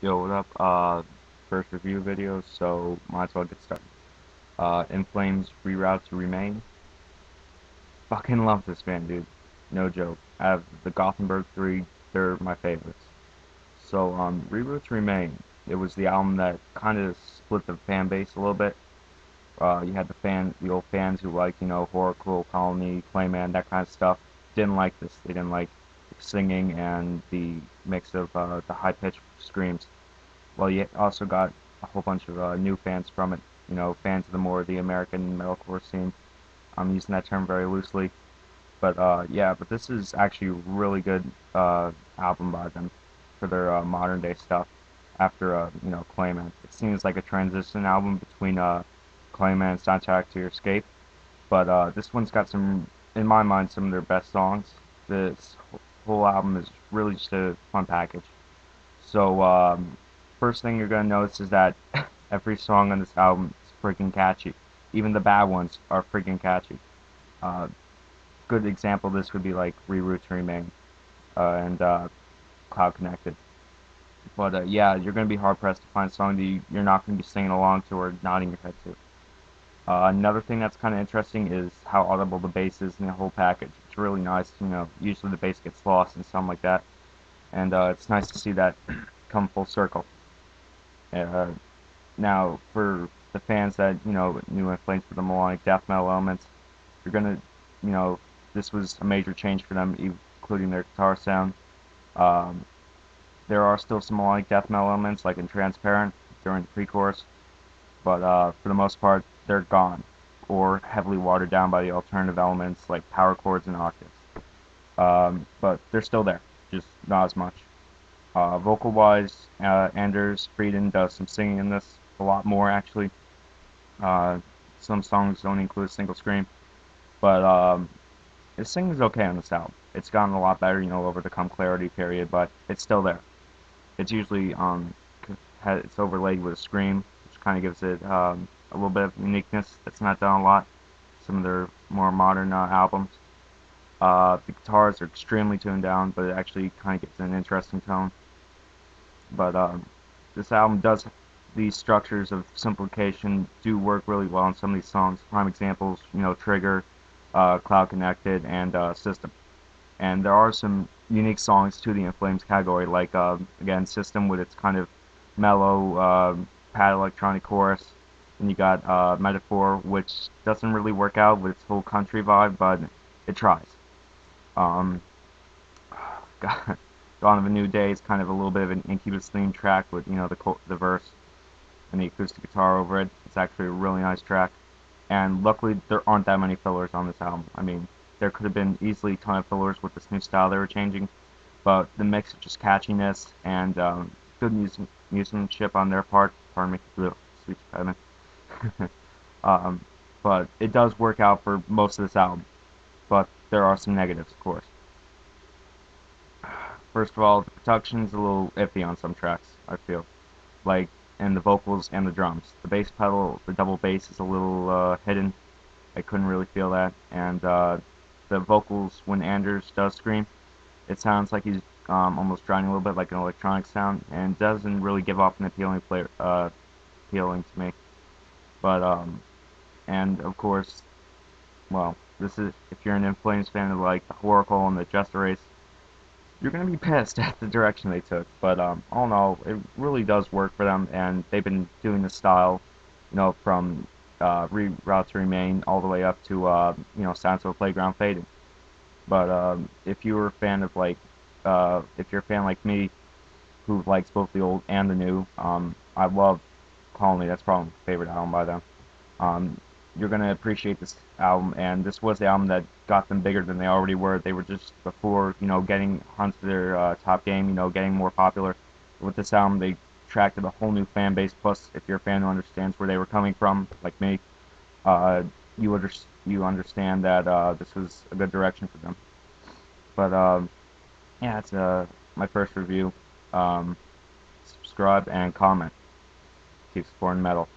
Yo, what up? First review video, so might as well get started. In Flames, Reroute to Remain. Fucking love this band, dude. No joke. I have the Gothenburg 3, they're my favorites. So, Reroute to Remain, it was the album that kind of split the fan base a little bit. You had the old fans who liked, Horrorcore, Colony, Clayman, that kind of stuff. Didn't like this. They didn't like singing and the mix of the high-pitched screams. Well, you also got a whole bunch of new fans from it. Fans of the American metalcore scene. I'm using that term very loosely, but yeah. But this is actually a really good album by them for their modern day stuff. After Clayman, it seems like a transition album between Clayman and Soundtrack to Your Escape. But this one's got some, in my mind, some of their best songs. This whole album is really just a fun package. So, first thing you're gonna notice is that every song on this album is freaking catchy. Even the bad ones are freaking catchy. Uh, Good example of this would be like Reroute to Remain and Cloud Connected. But yeah, you're gonna be hard pressed to find a song that you're not gonna be singing along to or nodding your head to. Another thing that's kind of interesting is how audible the bass is in the whole package. It's really nice. Usually the bass gets lost and something like that, and it's nice to see that come full circle. Uh, Now, for the fans that, knew In Flames for the melodic death metal elements, you're gonna, you know, this was a major change for them, including their guitar sound. Um, there are still some melodic death metal elements, like in Transparent, during the pre-chorus, but for the most part, they're gone, or heavily watered down by the alternative elements, like power chords and octaves. But they're still there, just not as much. Vocal-wise, Anders Frieden does some singing in this, a lot more actually. Uh, some songs don't include a single scream, but his singing is okay on this album. It's gotten a lot better, over the Come Clarity period, but it's still there. It's usually it's overlaid with a scream, which kind of gives it a little bit of uniqueness that's not done a lot. Some of their more modern albums. The guitars are extremely tuned down, but it actually kind of gives an interesting tone. But this album does, these structures of simplification do work really well in some of these songs. Prime examples, Trigger, Cloud Connected, and System. And there are some unique songs to the In Flames category, like again System with its kind of mellow pad electronic chorus. And you got Metaphor, which doesn't really work out with its whole country vibe, but it tries. Um, Dawn of a New Day is kind of a little bit of an Incubus theme track with, the verse and the acoustic guitar over it. It's actually a really nice track. And luckily, there aren't that many fillers on this album. I mean, there could have been easily a ton of fillers with this new style they were changing, but the mix of just catchiness and good musicianship on their part, pardon me, speech impediment. um, but it does work out for most of this album, but there are some negatives, of course. First of all, the production's a little iffy on some tracks, I feel. Like, and the vocals and the drums. The bass pedal, the double bass is a little hidden. I couldn't really feel that. And the vocals, when Anders does scream, it sounds like he's almost drowning a little bit like an electronic sound, and doesn't really give off an appealing to me. But, and of course, well, this is, if you're an In Flames fan of like the Horrorcore and the Just Race, you're going to be pissed at the direction they took. But all in all, it really does work for them, and they've been doing this style, from Reroute to Remain all the way up to, Sounds of a Playground Fading. But if you were a fan of like, if you're a fan like me, who likes both the old and the new, I love Colony. That's probably my favorite album by them. You're going to appreciate this album, and this was the album that got them bigger than they already were. They were just before, getting onto their top game, getting more popular. With this album, they attracted a whole new fan base, plus, if you're a fan who understands where they were coming from, like me, uh, you understand that this was a good direction for them. But, yeah, it's my first review. Subscribe and comment. Keep supporting metal.